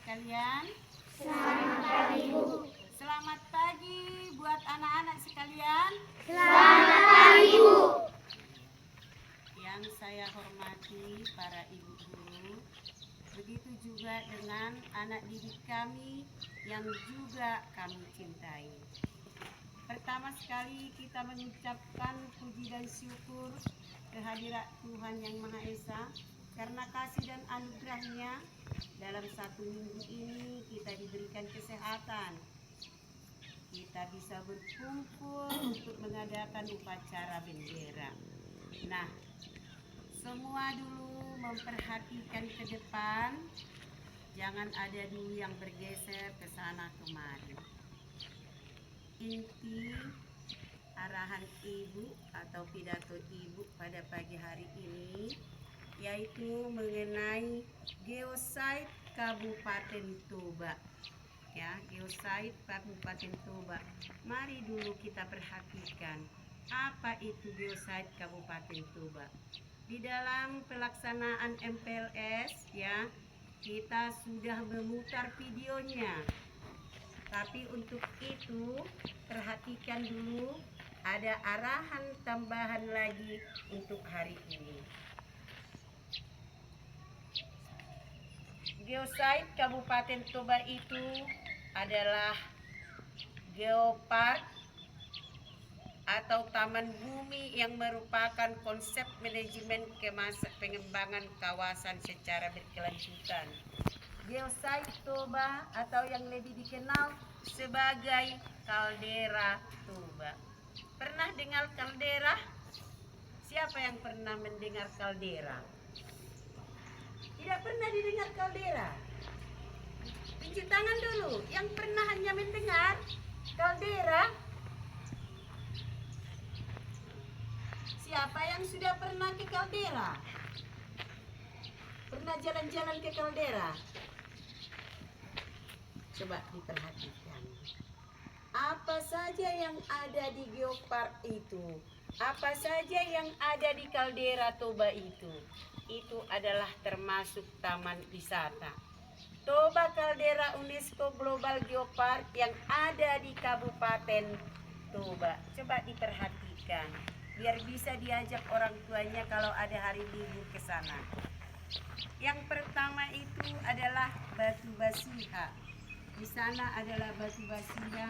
sekalian. Selamat pagi, Bu. Selamat pagi buat anak-anak sekalian. Selamat pagi, Bu. Yang saya hormati para ibu guru, begitu juga dengan anak didik kami yang juga kami cintai. Pertama sekali kita mengucapkan puji dan syukur kehadirat Tuhan Yang Maha Esa karena kasih dan anugerahnya dalam satu minggu ini kita diberikan kesehatan. Kita bisa berkumpul untuk mengadakan upacara bendera. Nah, semua dulu memperhatikan ke depan, jangan ada dulu yang bergeser ke sana kemari. Inti arahan ibu atau pidato ibu pada pagi hari ini yaitu mengenai geosite Kabupaten Toba. Ya, geosite Kabupaten Toba. Mari dulu kita perhatikan apa itu geosite Kabupaten Toba. Di dalam pelaksanaan MPLS ya, kita sudah memutar videonya. Tapi untuk itu perhatikan dulu ada arahan tambahan lagi untuk hari ini. Geosite Kabupaten Toba itu adalah geopark atau taman bumi yang merupakan konsep manajemen pengembangan kawasan secara berkelanjutan. Geosite Toba atau yang lebih dikenal sebagai kaldera Toba. Pernah dengar kaldera? Siapa yang pernah mendengar kaldera? Tidak pernah didengar kaldera? Tunjuk tangan dulu yang pernah hanya mendengar kaldera. Siapa yang sudah pernah ke kaldera? Pernah jalan-jalan ke kaldera? Coba diperhatikan. Apa saja yang ada di geopark itu? Apa saja yang ada di kaldera Toba itu? Itu adalah termasuk taman wisata. Toba Kaldera UNESCO Global Geopark yang ada di Kabupaten Toba. Coba diperhatikan, biar bisa diajak orang tuanya kalau ada hari libur ke sana. Yang pertama itu adalah batu basiha. Di sana adalah batu basiha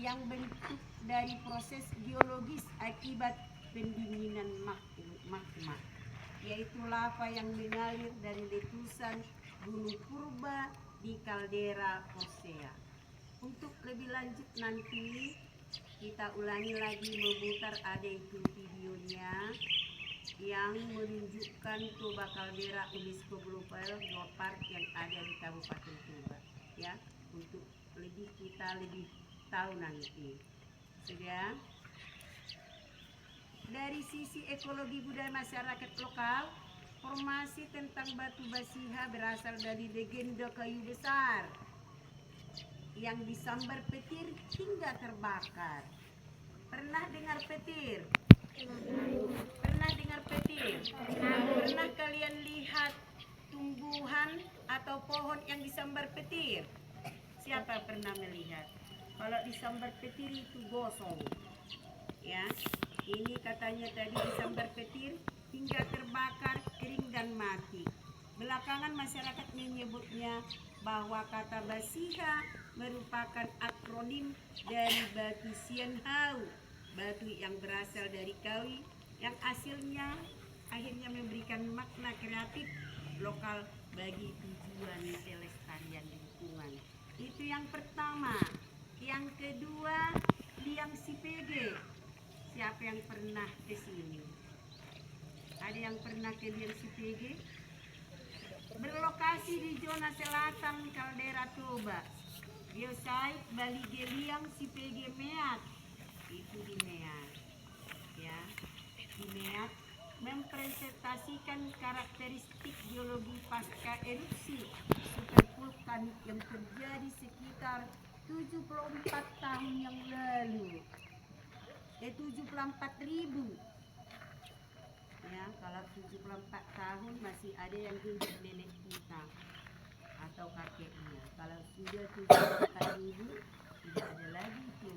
yang bentuk dari proses geologis akibat pendinginan magma, yaitu lava yang mengalir dari letusan Gunung Purba di kaldera Persea. Untuk lebih lanjut nanti kita ulangi lagi memutar, ada itu videonya yang menunjukkan Toba Kaldera UNESCO Global Geopark yang ada di Kabupaten Toba. Ya, untuk kita lebih tahu nanti. Sudah. Dari sisi ekologi budaya masyarakat lokal, formasi tentang batu basiha berasal dari legenda kayu besar yang disambar petir hingga terbakar. Pernah dengar petir? Pernah dengar petir? Pernah kalian lihat tumbuhan atau pohon yang disambar petir? Siapa pernah melihat? Kalau disambar petir itu gosong. Ya, ini katanya tadi disambar petir hingga terbakar, kering dan mati. Belakangan masyarakat menyebutnya bahwa kata basiha merupakan akronim dari batu sianhau, batu yang berasal dari kawi yang akhirnya memberikan makna kreatif lokal bagi tujuan pelestarian lingkungan. Itu yang pertama. Yang kedua, liang sipege. Siapa yang pernah ke sini? Ada yang pernah ke liang sipege? Berlokasi di zona selatan kaldera Toba. Geosite Balige Liang Sipege Meat. Itu di Meat. Ya, di Meat mempresentasikan karakteristik geologi pasca erupsi supervulkanik yang terjadi sekitar 74 tahun yang lalu. 74.000. Ya, kalau 74 tahun masih ada yang hidup nenek kita atau kakeknya. Kalau sudah tujuh kakak ibu, tidak ada lagi itu.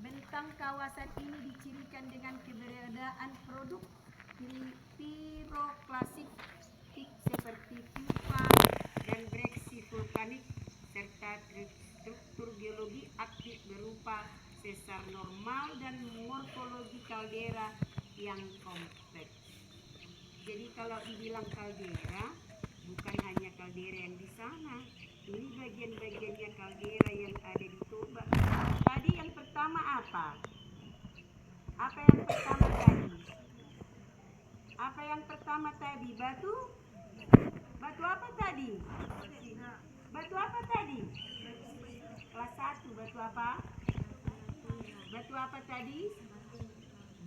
Bentang kawasan ini dicirikan dengan keberadaan produk piroklastik seperti tufa dan breksi vulkanik serta struktur geologi aktif berupa sesar normal dan morfologi kaldera yang kompleks. Jadi kalau dibilang kaldera, bukan hanya kaldera yang di sana, ini bagian-bagiannya kaldera yang ada di Toba. Tadi yang pertama apa? Apa yang pertama tadi? Apa yang pertama tadi? Batu? Batu apa tadi? Batu apa tadi? Kelas 1, batu apa? Batu apa tadi?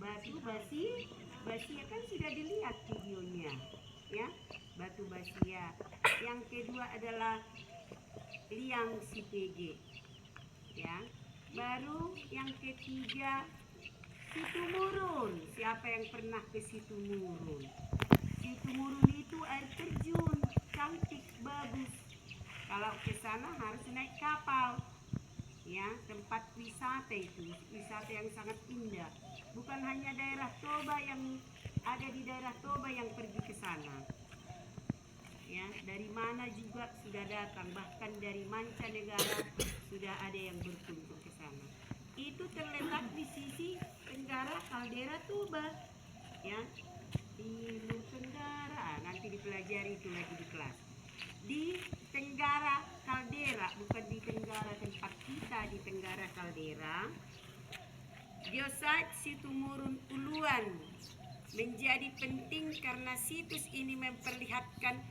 Batu basi. Basia kan sudah dilihat videonya, ya. Batu basia. Yang kedua adalah liang sipege, ya. Baru yang ketiga Situmurun. Siapa yang pernah ke Situmurun? Situmurun itu air terjun, cantik, bagus. Kalau ke sana harus naik kapal, ya. Tempat wisata itu, wisata yang sangat indah. Bukan hanya daerah Toba yang ada di daerah Toba yang pergi ke sana, ya. Dari mana juga sudah datang, bahkan dari mancanegara sudah ada yang berkunjung ke sana. Itu terletak di sisi tenggara kaldera Toba, ya. Timur tenggara, nanti dipelajari itu lagi di kelas. Di tenggara kaldera, bukan di tenggara tempat kita, di tenggara kaldera. Geosite Situmurun Uluan menjadi penting karena situs ini memperlihatkan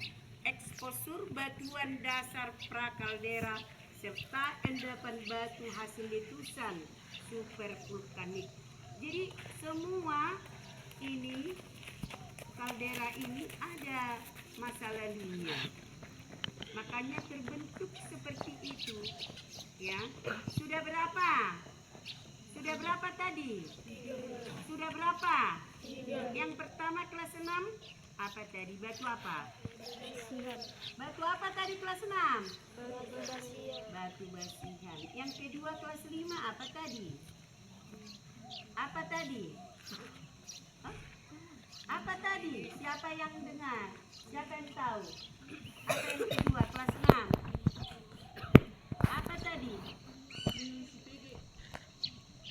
eksposur batuan dasar prakaldera serta endapan batu hasil letusan supervulkanik. Jadi semua ini kaldera ini ada masa lalunya, makanya terbentuk seperti itu, ya. Sudah berapa? Sudah berapa tadi? Sudah berapa? Yang pertama kelas 6 apa tadi? Batu apa? Batu apa tadi kelas 6? Batu basihan. Yang kedua kelas 5 apa tadi? Apa tadi? Hah? Apa tadi? Siapa yang dengar? Siapa yang tahu? Apa yang kedua kelas 6? Apa tadi?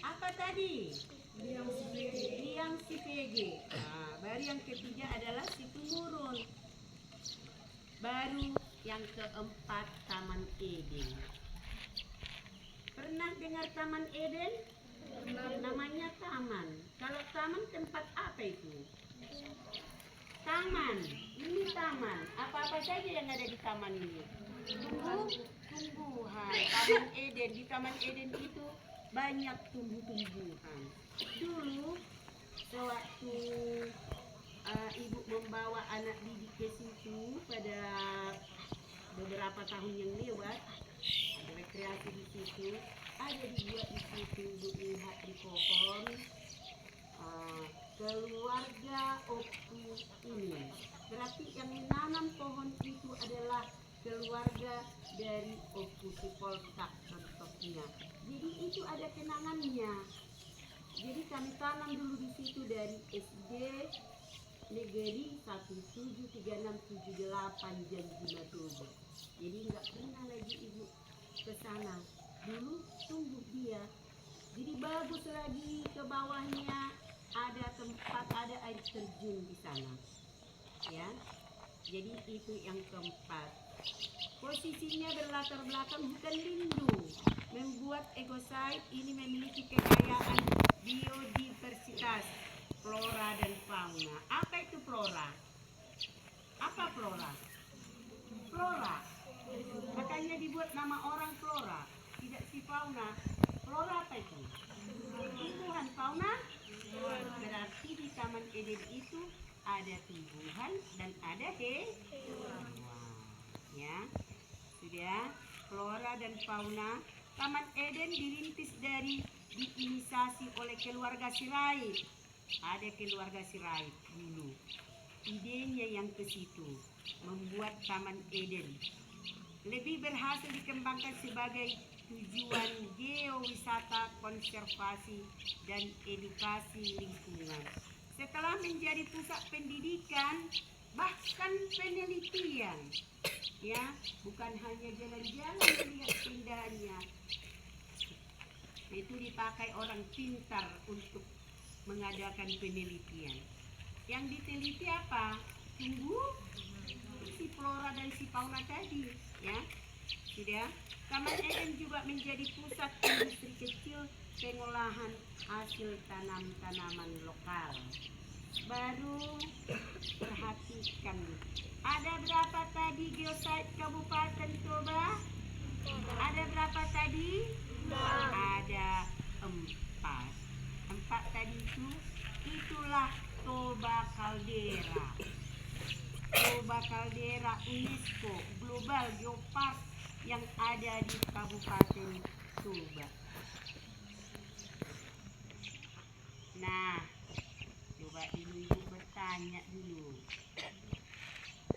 Apa tadi? Liang sipege. Nah, baru yang ketiga adalah Situmurun. Baru yang keempat Taman Eden. Pernah dengar Taman Eden? Namanya taman. Kalau taman tempat apa itu? Taman. Ini taman. Apa-apa saja yang ada di taman ini? Tumbuhan. Taman Eden. Di Taman Eden itu banyak tumbuh-tumbuhan. Dulu sewaktu ibu membawa anak didik ke situ pada beberapa tahun yang lewat, ada rekreasi di situ, ada dibuat di situ, ibu lihat di pohon keluarga opus ini. Berarti yang menanam pohon itu adalah keluarga dari Opusipolta contohnya. Jadi itu ada kenangannya. Jadi kami tanam dulu di situ dari SD Negeri 1736778 Janji Matoba. Jadi nggak pernah lagi ibu ke sana. Dulu tumbuh dia. Jadi bagus lagi, ke bawahnya ada tempat, ada air terjun di sana. Ya. Jadi itu yang keempat. Posisinya berlatar belakang hutan lindung, membuat ekosite ini memiliki kekayaan biodiversitas, flora dan fauna. Apa itu flora? Apa flora? Flora. Makanya dibuat nama orang flora, tidak si fauna. Flora apa itu? Tumbuhan. Fauna berarti di Taman Eden itu ada tumbuhan dan ada hewan. Ya, sudah. Flora dan fauna. Taman Eden dirintis dari diinisiasi oleh keluarga Sirait. Ada keluarga Sirait dulu. Idenya yang ke situ. membuat Taman Eden. Lebih berhasil dikembangkan sebagai tujuan geowisata, konservasi, dan edukasi lingkungan. Setelah menjadi pusat pendidikan, bahkan penelitian, ya, bukan hanya jalan-jalan melihat keindahannya, itu dipakai orang pintar untuk mengadakan penelitian. Yang diteliti apa? Tumbuh si flora dan si fauna tadi, ya. Sudah. Taman Eden juga menjadi pusat industri kecil pengolahan hasil tanaman lokal. Baru perhatikan, ada berapa tadi geosite Kabupaten Toba? Ada berapa tadi? Ada 4. 4 tadi itulah Toba Caldera. Toba Caldera UNESCO Global Geopark yang ada di Kabupaten Toba. Nah, coba ibu bertanya dulu.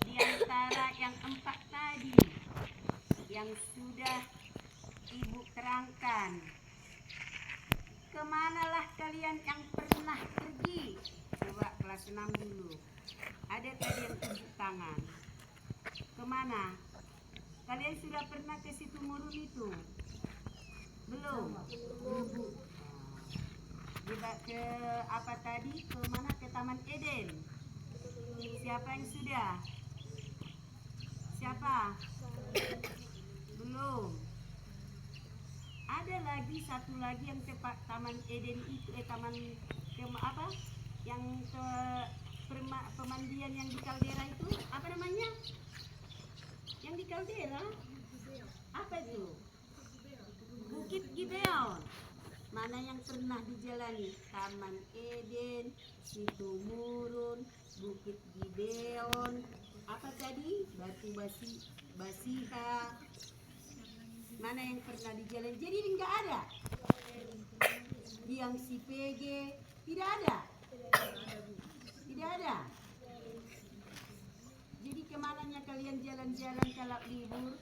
Di antara yang 4 tadi yang sudah ibu terangkan, kemanalah kalian yang pernah pergi? Coba kelas 6 dulu. Ada tadi yang tunjuk tangan. Kemana? Kalian sudah pernah ke situ Murun itu? Belum? Coba ke apa tadi? Ke mana? Ke Taman Eden. Siapa yang sudah? Siapa? Belum. Ada lagi satu lagi yang tepat Taman Eden itu, taman ke apa? Yang ke pemandian yang di Caldera itu, apa namanya? Yang di Caldera? Apa itu? Bukit Gibeon. Mana yang pernah dijalani? Taman Eden, Situ Murun, Bukit Gibeon. Apa tadi? Batu Basiha. Mana yang pernah dijalani? Jadi enggak ada. Yang si PG tidak ada. Tidak ada. Jadi kemananya kalian jalan-jalan kalau libur?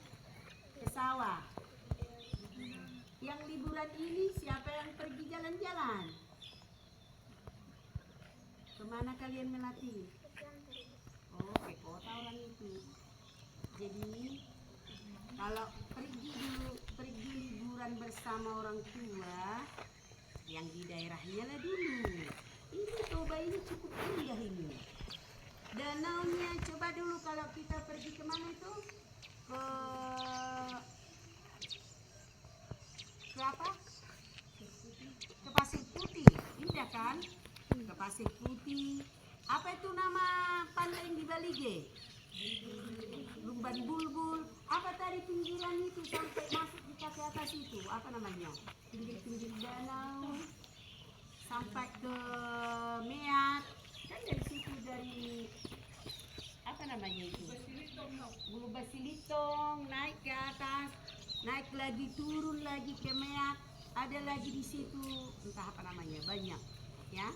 Ke sawah. Yang liburan ini siapa yang pergi jalan-jalan? Kemana kalian melatih? Oh, ke kota orang itu. Jadi kalau pergi liburan bersama orang tua, yang di daerahnya lah dulu. Ini Toba ini cukup indah ini. Danaunya coba dulu kalau kita pergi kemana itu? Ke apa? Ke Pasir Putih, indah kan? Ke Pasir Putih. Apa itu nama pantai yang di Balige? Lumban Bulbul. Apa tadi pinggiran itu sampai masuk di kaki atas itu? Apa namanya? Pinggir-pinggir danau sampai ke Meak. Kan dari situ, dari apa namanya itu? Bulu Basilitong, naik ke atas, naik lagi, turun lagi ke Meak. Ada lagi di situ, entah apa namanya, banyak, ya.